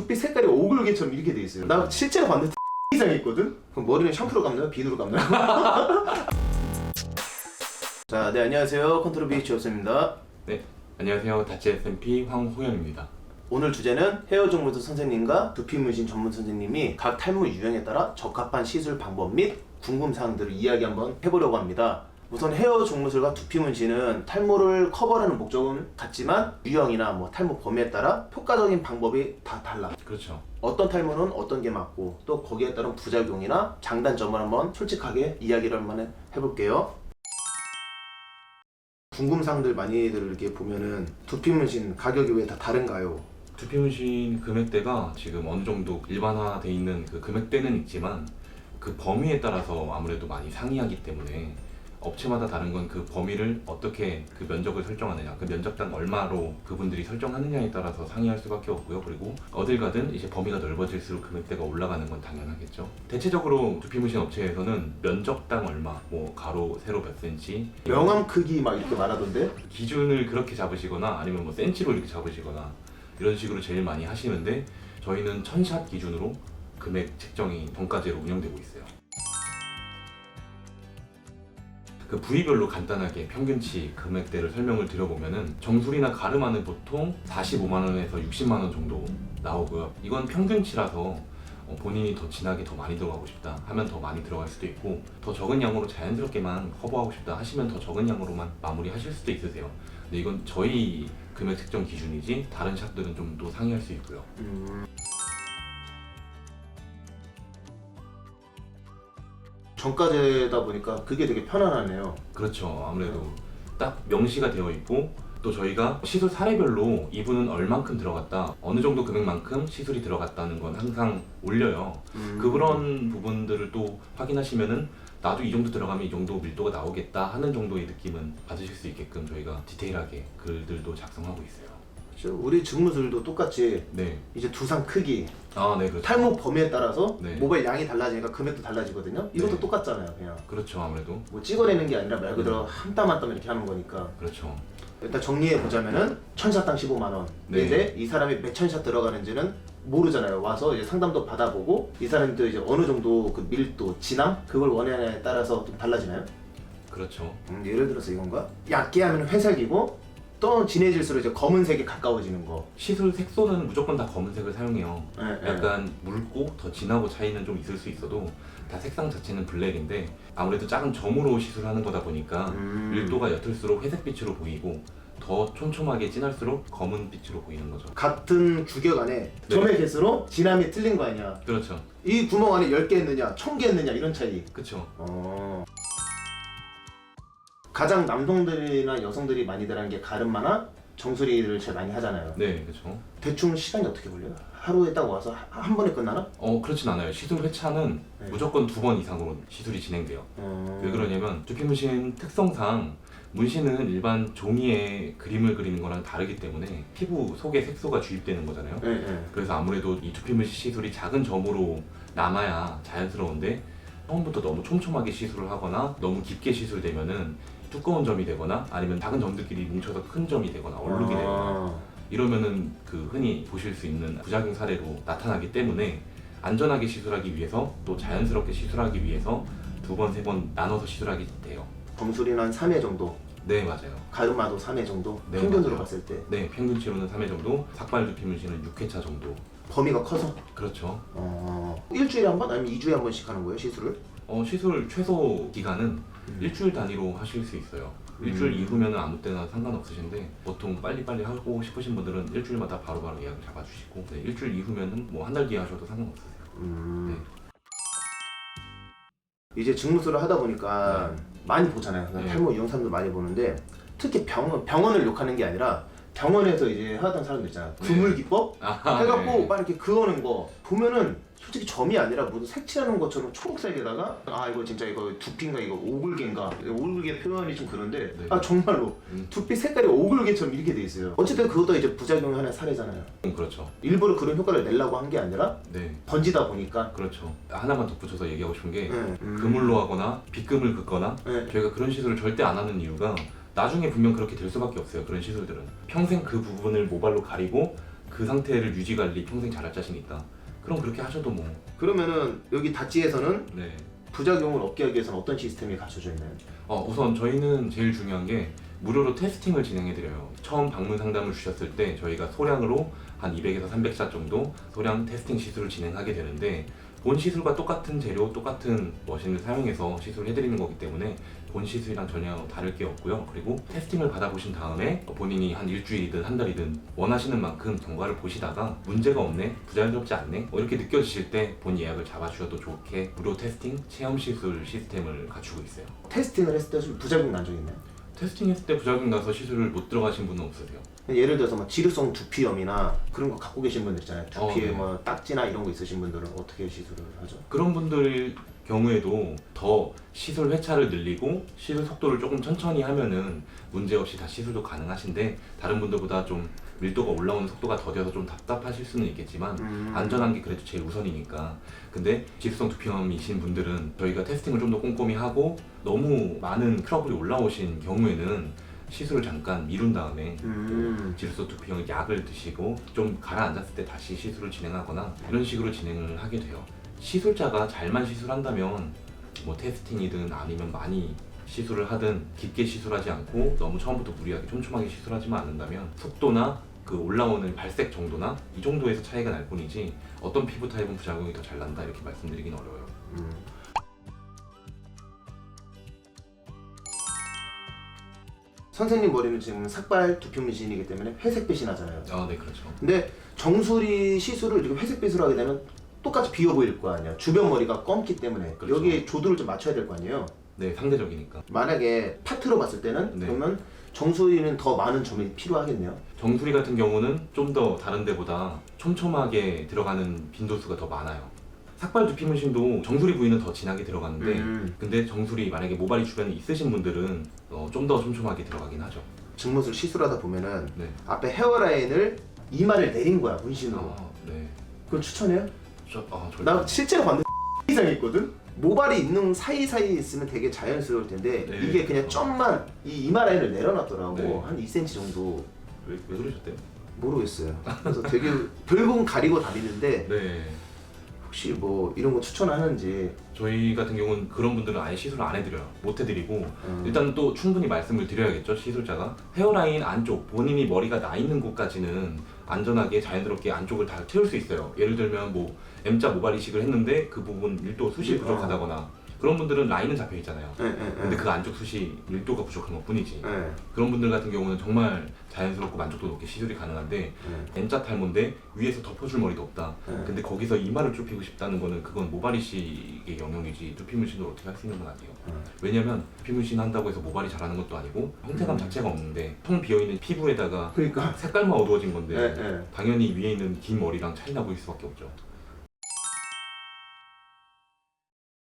두피 색깔이 오글개처럼 이렇게 돼 있어요. 나 실제로 봤는데 이상했거든? 그럼 머리는 샴푸로 감나요? 비누로 감나요? 자, 네, 안녕하세요. 컨트롤 BH였습니다. 네, 안녕하세요. 다치 SMP 황호연입니다. 오늘 주제는 헤어 종무도 선생님과 두피 문신 전문 선생님이 각 탈모 유형에 따라 적합한 시술 방법 및 궁금사항들을 이야기 한번 해보려고 합니다. 우선 헤어 종무술과 두피 문신은 탈모를 커버하는 목적은 같지만 유형이나 탈모 범위에 따라 효과적인 방법이 다 달라. 그렇죠. 어떤 탈모는 어떤 게 맞고 또 거기에 따른 부작용이나 장단점을 한번 솔직하게 이야기를 한번 해볼게요. 궁금사항들 많이들 이렇게 보면은 두피 문신 가격이 왜 다 다른가요? 두피 문신 금액대가 지금 어느 정도 일반화돼 있는 그 금액대는 있지만 그 범위에 따라서 아무래도 많이 상이하기 때문에 업체마다 다른 건 그 범위를 어떻게 그 면적을 설정하느냐, 그 면적당 얼마로 그분들이 설정하느냐에 따라서 상이할 수밖에 없고요. 그리고 어딜 가든 이제 범위가 넓어질수록 금액대가 올라가는 건 당연하겠죠. 대체적으로 두피 문신 업체에서는 면적당 얼마, 뭐 가로, 세로 몇 센치, 명암 크기 막 이렇게 말하던데? 기준을 그렇게 잡으시거나 아니면 뭐 센치로 이렇게 잡으시거나 이런 식으로 제일 많이 하시는데, 저희는 1000샷 기준으로 금액 책정이 정가제로 운영되고 있어요. 그 부위별로 간단하게 평균치 금액대를 설명을 드려보면은, 정수리나 가르마는 보통 45만원에서 60만원 정도 나오고요. 이건 평균치라서 본인이 더 진하게 더 많이 들어가고 싶다 하면 더 많이 들어갈 수도 있고, 더 적은 양으로 자연스럽게만 커버하고 싶다 하시면 더 적은 양으로만 마무리 하실 수도 있으세요. 근데 이건 저희 금액 책정 기준이지 다른 샵들은 좀 또 상이할 수 있고요. 정가제다 보니까 그게 되게 편안하네요. 그렇죠. 아무래도 딱 명시가 되어 있고, 또 저희가 시술 사례별로 이분은 얼만큼 들어갔다, 어느 정도 금액만큼 시술이 들어갔다는 건 항상 올려요. 그런 부분들을 또 확인하시면은 나도 이 정도 들어가면 이 정도 밀도가 나오겠다 하는 정도의 느낌은 받으실 수 있게끔 저희가 디테일하게 글들도 작성하고 있어요. 우리 직무술도 똑같이 네. 이제 두상 크기, 네, 그렇죠. 탈모 범위에 따라서 네. 모발 양이 달라지니까 금액도 달라지거든요. 이것도 네. 똑같잖아요. 그냥 그렇죠. 아무래도. 뭐 찍어내는 게 아니라 말 그대로 한 땀 한 땀 이렇게 하는 거니까. 그렇죠. 일단 정리해 보자면은 1000샷당 15만 원. 네. 이제 이 사람이 몇 천 샷 들어가는지는 모르잖아요. 와서 이제 상담도 받아보고 이 사람도 이제 어느 정도 그 밀도, 진함 그걸 원하냐에 따라서 좀 달라지나요? 그렇죠. 예를 들어서 이건가? 얇게 하면 회색이고 또 진해질수록 이제 검은색이 가까워지는 거. 시술 색소는 무조건 다 검은색을 사용해요. 네, 약간 묽고 더 진하고 차이는 좀 있을 수 있어도 다 색상 자체는 블랙인데, 아무래도 작은 점으로 시술하는 거다 보니까 밀도가 옅을수록 회색빛으로 보이고, 더 촘촘하게 진할수록 검은빛으로 보이는 거죠. 같은 규격 안에 점의 개수로 진함이 틀린 거 아니야. 그렇죠. 이 구멍 안에 10개 했느냐 1000개 했느냐 이런 차이. 그렇죠. 가장 남성들이나 여성들이 많이들 하는 게 가르마나 정수리를 제일 많이 하잖아요. 네, 그렇죠. 대충 시간이 어떻게 걸려요? 하루에 딱 와서 한 번에 끝나나? 그렇진 않아요. 시술 회차는 네. 무조건 2번 이상으로 시술이 진행돼요. 왜 그러냐면 두피 문신 특성상 문신은 일반 종이에 그림을 그리는 거랑 다르기 때문에 피부 속에 색소가 주입되는 거잖아요. 네, 네. 그래서 아무래도 이 두피 문신 시술이 작은 점으로 남아야 자연스러운데, 처음부터 너무 촘촘하게 시술을 하거나 너무 깊게 시술되면은 두꺼운 점이 되거나 아니면 작은 점들끼리 뭉쳐서 큰 점이 되거나 얼룩이 되거나 이러면은 그 흔히 보실 수 있는 부작용 사례로 나타나기 때문에, 안전하게 시술하기 위해서 또 자연스럽게 시술하기 위해서 2번, 3번 나눠서 시술하게 돼요. 정수리는 한 3회 정도, 네, 맞아요. 가르마도 3회 정도, 네, 평균으로 맞아요. 봤을 때 네, 평균치로는 3회 정도, 삭발 두피 문신은 6회차 정도. 범위가 커서 그렇죠. 일주일에 한 번? 아니면 2주에 한 번씩 하는 거예요, 시술을? 시술 최소 기간은 일주일 단위로 하실 수 있어요. 일주일 이후면 아무 때나 상관없으신데, 보통 빨리빨리 하고 싶으신 분들은 일주일마다 바로바로 예약을 잡아주시고, 네, 일주일 이후면은 뭐 한 달 뒤에 하셔도 상관없으세요. 네. 이제 직무술을 하다 보니까 많이 보잖아요. 네. 탈모 영상도 많이 보는데, 특히 병원을 욕하는 게 아니라 병원에서 이제 하던 사람들 있잖아. 그물 기법 해갖고 네. 막 이렇게 그어는 거 보면은 솔직히 점이 아니라 무슨 색칠하는 것처럼 초록색에다가 이거 진짜 이거 두피인가 이거 오글개인가, 오글개 표현이 좀 그런데 네. 정말로 두피 색깔이 오글개처럼 이렇게 돼 있어요. 어쨌든 그것도 이제 부작용 하나의 사례잖아요. 그렇죠. 일부러 그런 효과를 내려고 한 게 아니라 네, 번지다 보니까. 그렇죠. 하나만 덧붙여서 얘기하고 싶은 게, 네. 그물로 하거나 빗금을 긋거나 네. 저희가 그런 시술을 절대 안 하는 이유가, 나중에 분명 그렇게 될 수밖에 없어요. 그런 시술들은 평생 그 부분을 모발로 가리고 그 상태를 유지 관리 평생 잘할 자신 있다. 그럼 그렇게 하셔도 뭐. 그러면은 여기 다찌에서는 네. 부작용을 없게 하기 위해서는 어떤 시스템이 갖춰져 있나요? 우선 저희는 제일 중요한 게 무료로 테스팅을 진행해드려요. 처음 방문 상담을 주셨을 때 저희가 소량으로 한 200에서 300샷 정도 소량 테스팅 시술을 진행하게 되는데, 본 시술과 똑같은 재료, 똑같은 머신을 사용해서 시술을 해드리는 거기 때문에 본 시술이랑 전혀 다를 게 없고요. 그리고 테스팅을 받아보신 다음에 본인이 한 일주일이든 한 달이든 원하시는 만큼 경과를 보시다가 문제가 없네, 부자연스럽지 않네, 이렇게 느껴지실 때 본 예약을 잡아주셔도 좋게 무료 테스팅, 체험 시술 시스템을 갖추고 있어요. 테스팅을 했을 때 좀 부작용 난 적 있나요? 테스팅했을 때 부작용 나서 시술을 못 들어가신 분은 없으세요? 예를 들어서 뭐 지루성 두피염이나 그런 거 갖고 계신 분들 있잖아요. 두피에 네. 뭐 딱지나 이런 거 있으신 분들은 어떻게 시술을 하죠? 그런 분들 경우에도 더 시술 회차를 늘리고 시술 속도를 조금 천천히 하면은 문제없이 다 시술도 가능하신데, 다른 분들보다 좀 밀도가 올라오는 속도가 더뎌서 좀 답답하실 수는 있겠지만 안전한 게 그래도 제일 우선이니까. 근데 지루성 두피염이신 분들은 저희가 테스팅을 좀 더 꼼꼼히 하고 너무 많은 트러블이 올라오신 경우에는 시술을 잠깐 미룬 다음에 지루성 두피염 약을 드시고 좀 가라앉았을 때 다시 시술을 진행하거나 이런 식으로 진행을 하게 돼요. 시술자가 잘만 시술한다면 뭐 테스팅이든 아니면 많이 시술을 하든 깊게 시술하지 않고 너무 처음부터 무리하게 촘촘하게 시술하지만 않는다면 속도나 그 올라오는 발색 정도나 이 정도에서 차이가 날 뿐이지 어떤 피부 타입은 부작용이 더 잘 난다 이렇게 말씀드리긴 어려워요. 선생님 머리는 지금 삭발 두피 문신이기 때문에 회색빛이 나잖아요. 네, 그렇죠. 근데 정수리 시술을 이렇게 회색빛으로 하게 되면 똑같이 비어 보일 거 아니야. 주변 머리가 검기 때문에 그렇죠. 여기에 조도를 좀 맞춰야 될 거 아니에요. 네, 상대적이니까. 만약에 파트로 봤을 때는 네. 그러면 정수리는 더 많은 점이 필요하겠네요. 정수리 같은 경우는 좀 더 다른 데보다 촘촘하게 들어가는 빈도수가 더 많아요. 삭발 두피 문신도 정수리 부위는 더 진하게 들어가는데 근데 정수리 만약에 모발이 주변에 있으신 분들은 좀 더 촘촘하게 들어가긴 하죠. 증모술 시술하다 보면은 네. 앞에 헤어라인을 이마를 내린 거야 문신으로. 네. 그걸 추천해요? 나 나 실제로 봤는데 이상했거든. 모발이 있는 사이사이에 있으면 되게 자연스러울 텐데 네. 이게 그냥 점만 이 이마 라인을 내려놨더라고. 네. 한 2cm 정도. 왜 그러셨대요? 모르겠어요. 그래서 되게 결국은 가리고 다니는데 네. 혹시 뭐 이런 거 추천하는지. 저희 같은 경우는 그런 분들은 아예 시술을 안 해드려요. 못 해드리고 일단 또 충분히 말씀을 드려야겠죠, 시술자가. 헤어라인 안쪽, 본인이 머리가 나 있는 곳까지는 안전하게 자연스럽게 안쪽을 다 채울 수 있어요. 예를 들면 뭐 M자 모발 이식을 했는데 그 부분 밀도 숱이 부족하다거나 그런 분들은 라인은 잡혀 있잖아요. 근데 그 안쪽 숱이 밀도가 부족한 것 뿐이지. 그런 분들 같은 경우는 정말 자연스럽고 만족도 높게 시술이 가능한데 N자 탈모인데 위에서 덮어줄 머리도 없다. 근데 거기서 이마를 좁히고 싶다는 거는 그건 모발 이식의 영역이지 두피 문신으로 어떻게 할 수 있는 건 아니에요. 왜냐면 두피 문신 한다고 해서 모발이 자라는 것도 아니고 형태감 자체가 없는데 텅 비어있는 피부에다가 그러니까 색깔만 어두워진 건데 당연히 위에 있는 긴 머리랑 차이나 보일 수밖에 없죠.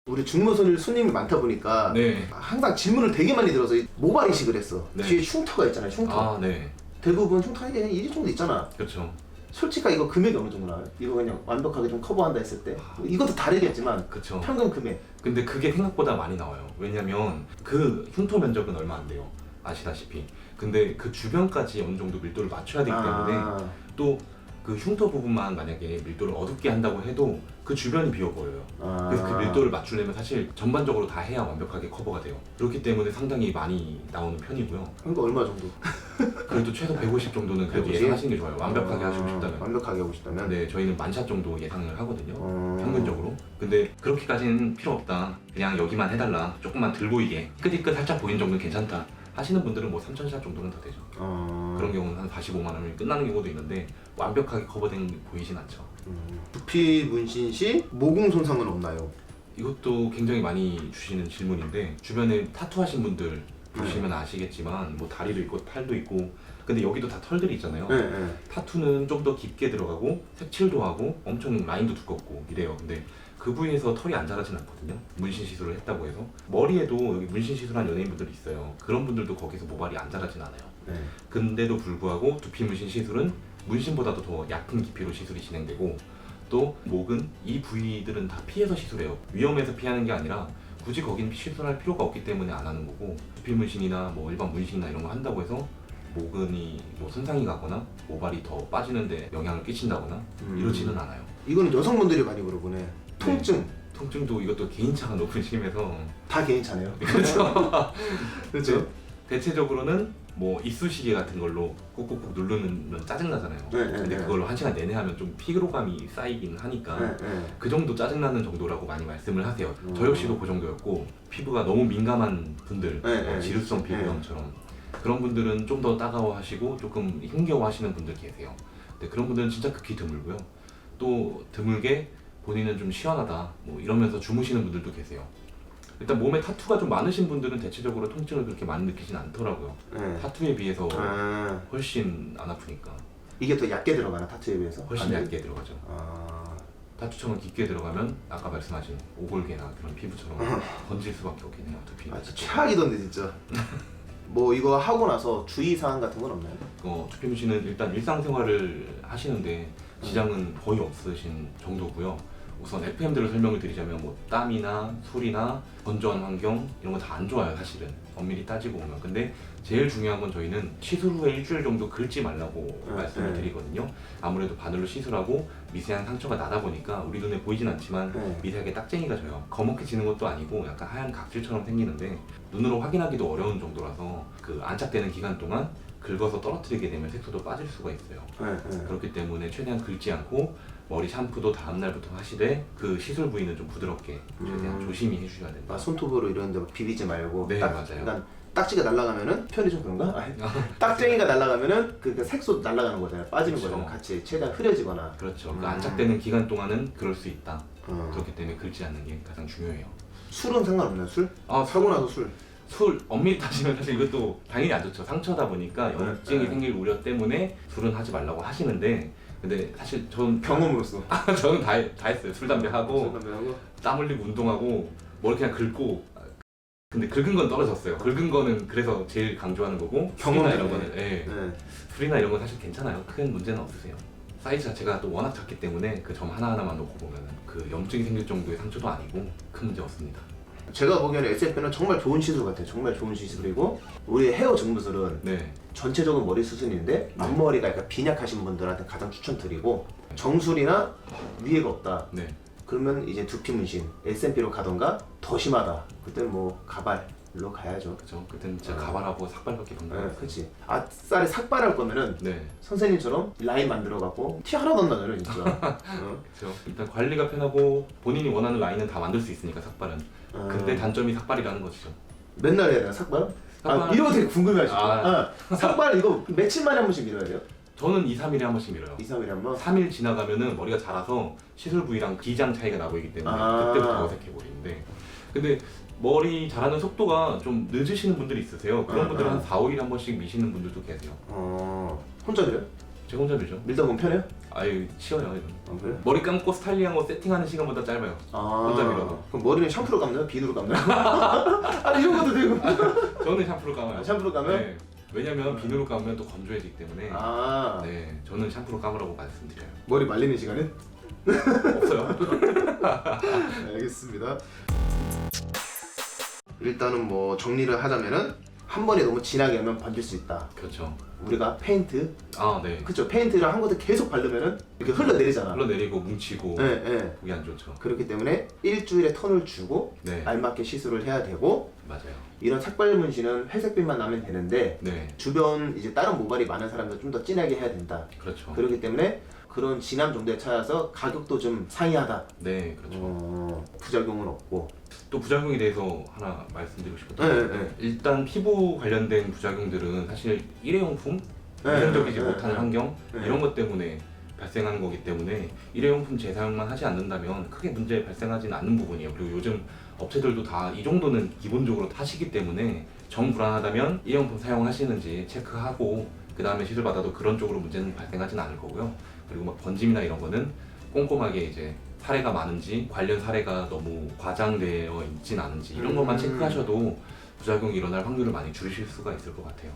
우리 중모선일 손님이 많다 보니까 네. 항상 질문을 되게 많이 들어서 모발 이식을 했어. 네. 뒤에 흉터가 있잖아요. 흉터. 네. 대부분 흉터 한 1일 정도 있잖아. 그렇죠. 솔직히 이거 금액이 어느 정도 나와요? 이거 그냥 완벽하게 좀 커버한다 했을 때 이것도 다르겠지만 그렇죠. 평균 금액. 근데 그게 생각보다 많이 나와요. 왜냐면 그 흉터 면적은 얼마 안 돼요. 아시다시피. 근데 그 주변까지 어느 정도 밀도를 맞춰야 되기 때문에 또 그 흉터 부분만 만약에 밀도를 어둡게 한다고 해도 그 주변이 비어 보여요. 그래서 그 밀도를 맞추려면 사실 전반적으로 다 해야 완벽하게 커버가 돼요. 그렇기 때문에 상당히 많이 나오는 편이고요. 그러니까 얼마 정도? 그래도 최소 150 정도는 그래도 150? 예상하시는 게 좋아요. 완벽하게 하시고 싶다면. 완벽하게 하고 싶다면. 네, 저희는 만샷 정도 예상을 하거든요. 평균적으로. 근데 그렇게까지는 필요 없다. 그냥 여기만 해달라. 조금만 들 보이게. 끝이 살짝 보이는 정도는 괜찮다. 하시는 분들은 뭐 3,000샷 정도는 더 되죠. 그런 경우는 한 45만 원이 끝나는 경우도 있는데 완벽하게 커버된 게 보이진 않죠. 두피 문신 시 모공 손상은 없나요? 이것도 굉장히 많이 주시는 질문인데 주변에 타투 하신 분들 보시면 아시겠지만 뭐 다리도 있고 팔도 있고 근데 여기도 다 털들이 있잖아요. 타투는 좀 더 깊게 들어가고 색칠도 하고 엄청 라인도 두껍고 이래요. 근데 그 부위에서 털이 안 자라진 않거든요. 문신 시술을 했다고 해서. 머리에도 여기 문신 시술한 연예인분들이 있어요. 그런 분들도 거기서 모발이 안 자라진 않아요. 근데도 불구하고 두피 문신 시술은 문신보다도 더 얕은 깊이로 시술이 진행되고 또 목은 이 부위들은 다 피해서 시술해요. 위험해서 피하는 게 아니라 굳이 거긴 시술할 필요가 없기 때문에 안 하는 거고 두피 문신이나 뭐 일반 문신이나 이런 거 한다고 해서 모근이 뭐 손상이 가거나 모발이 더 빠지는데 영향을 끼친다거나 이러지는 않아요. 이거는 여성분들이 많이 물어보네. 통증. 통증도 이것도 개인차가 너무 심해서 다 개인차네요. 그렇죠. 그렇죠. 대체적으로는 뭐 이쑤시개 같은 걸로 꾹꾹꾹 누르면 짜증나잖아요. 네, 근데 네. 그걸로 1시간 내내 하면 좀 피로감이 쌓이긴 하니까 네. 그 정도 짜증나는 정도라고 많이 말씀을 하세요. 저 역시도 그 정도였고 피부가 너무 민감한 분들, 네. 지루성 피부염처럼 그런 분들은 좀 더 따가워하시고 조금 힘겨워하시는 분들 계세요. 근데 그런 분들은 진짜 극히 드물고요. 또 드물게 본인은 좀 시원하다 뭐 이러면서 주무시는 분들도 계세요. 일단 몸에 타투가 좀 많으신 분들은 대체적으로 통증을 그렇게 많이 느끼진 않더라고요. 네. 타투에 비해서 아, 훨씬 안 아프니까 이게 더 얇게 들어가나 타투에 비해서? 훨씬 아니면? 얇게 들어가죠. 아, 타투청은 깊게 들어가면 아까 말씀하신 오골개나 그런 피부처럼 번질 수밖에 없겠네요. 두피는. 진짜 최악이던데 진짜. 뭐 이거 하고 나서 주의사항 같은 건 없나요? 두피 문신은 일단 일상생활을 하시는데 지장은 거의 없으신 정도고요. 우선 FM대로 설명을 드리자면 뭐 땀이나 술이나 건조한 환경 이런 거 다 안 좋아요 사실은 엄밀히 따지고 보면. 근데 제일 중요한 건 저희는 시술 후에 일주일 정도 긁지 말라고 말씀을 드리거든요. 아무래도 바늘로 시술하고 미세한 상처가 나다 보니까 우리 눈에 보이진 않지만 미세하게 딱쟁이가 져요. 검게 지는 것도 아니고 약간 하얀 각질처럼 생기는데 눈으로 확인하기도 어려운 정도라서 그 안착되는 기간 동안 긁어서 떨어뜨리게 되면 색소도 빠질 수가 있어요. 그렇기 때문에 최대한 긁지 않고 머리 샴푸도 다음날부터 하시되 그 시술 부위는 좀 부드럽게 최대한 조심히 해주셔야 된다. 아, 손톱으로 이런 데 비비지 말고. 네, 맞아요. 그러니까 딱지가 날아가면은 편이 좀 그런가? 아니, 딱쟁이가 날아가면은 그 색소 날아가는 거잖아요. 빠지는 그렇죠. 거잖아요. 같이 최대한 흐려지거나. 그렇죠. 그 안착되는 기간 동안은 그럴 수 있다. 어. 그렇기 때문에 긁지 않는 게 가장 중요해요. 술은 상관없나요? 술? 아, 사고 나서 술. 술 엄밀히 따지면 사실 이것도 당연히 안 좋죠. 상처다 보니까 염증이 생길 우려 때문에 술은 하지 말라고 하시는데 근데 사실 저는 경험으로서. 저는 다 했어요. 술 담배 하고 하고. 땀 흘리고 운동하고 머리 그냥 긁고 근데 긁은 건 떨어졌어요. 긁은 거는 그래서 제일 강조하는 거고 술이나 이런 거는 술이나 이런 건 사실 괜찮아요. 큰 문제는 없으세요. 사이즈 자체가 또 워낙 작기 때문에 그 점 하나하나만 놓고 보면은 그 염증이 생길 정도의 상처도 아니고 큰 문제 없습니다. 제가 보기에는 SF는 정말 좋은 시술 같아요. 정말 좋은 시술이고 우리 헤어 정무술은 네. 전체적으로 머리 수술인데 앞머리가 약간 빈약하신 분들한테 가장 추천드리고 정술이나 위에가 없다. 네. 그러면 이제 두피 문신 SMP로 가던가 더 심하다. 그때는 뭐 가발로 가야죠. 그죠. 그때는 진짜 가발하고 삭발밖에 방법 네, 없어요. 그렇지. 아싸리 삭발할 거면은 네. 선생님처럼 라인 만들어갖고 티 하나도 안 나잖아요, 진짜. 그렇죠. 일단 관리가 편하고 본인이 원하는 라인은 다 만들 수 있으니까 삭발은. 근데 단점이 삭발이라는 것이죠. 맨날 해야 되나 삭발? 삭발- 이런 거 되게 궁금해하시죠. 삭발 이거 며칠 만에 한 번씩 밀어야 돼요? 저는 2, 3일에 한 번씩 밀어요. 2, 3일에 한 번? 3일 지나가면은 머리가 자라서 시술 부위랑 기장 차이가 나 보이기 때문에 그때부터 어색해 보이는데 근데 머리 자라는 속도가 좀 늦으시는 분들이 있으세요. 그런 분들은 한 4, 5일에 한 번씩 미시는 분들도 계세요. 혼자 밀어요? 제가 혼자 밀죠. 밀다 보면 편해요? 아유 치워요 이건. 그래? 머리 감고 스타일링하고 세팅하는 시간보다 짧아요. 혼자 밀어도. 그럼 머리는 샴푸로 감나요? 비누로 감나요? 아 이런 것도 되고. 저는 샴푸로 감아요. 샴푸로 감아요? 네. 왜냐면 비누로 감으면 또 건조해지기 때문에 네, 저는 샴푸로 감으라고 말씀드려요. 머리 말리는 시간은? 없어요. 알겠습니다. 일단은 뭐 정리를 하자면은 한 번에 너무 진하게 하면 번질 수 있다. 그렇죠. 우리가 페인트, 네. 그쵸? 페인트를 한 것도 계속 바르면은 이렇게 흘러내리잖아. 흘러내리고 뭉치고 네. 보기 안 좋죠. 그렇기 때문에 일주일에 턴을 주고 네. 알맞게 시술을 해야 되고 맞아요. 이런 삭발 문신은 회색빛만 나면 되는데 네. 주변 이제 다른 모발이 많은 사람들 좀 더 진하게 해야 된다. 그렇죠. 그렇기 때문에 그런 진한 정도에 찾아서 가격도 좀 상이하다. 네, 그렇죠. 부작용은 없고. 또 부작용에 대해서 하나 말씀드리고 싶거든요. 네. 일단 피부 관련된 부작용들은 사실 일회용품, 위생적이지 못한 환경 이런 것 때문에 발생하는 거기 때문에 일회용품 재사용만 하지 않는다면 크게 문제 발생하지는 않는 부분이에요. 그리고 요즘 업체들도 다 이 정도는 기본적으로 하시기 때문에 정 불안하다면 일회용품 사용하시는지 체크하고 그 다음에 시술 받아도 그런 쪽으로 문제는 발생하지는 않을 거고요. 그리고 막 번짐이나 이런 거는 꼼꼼하게 이제 사례가 많은지 관련 사례가 너무 과장되어 있진 않은지 이런 것만 체크하셔도 부작용이 일어날 확률을 많이 줄이실 수가 있을 것 같아요.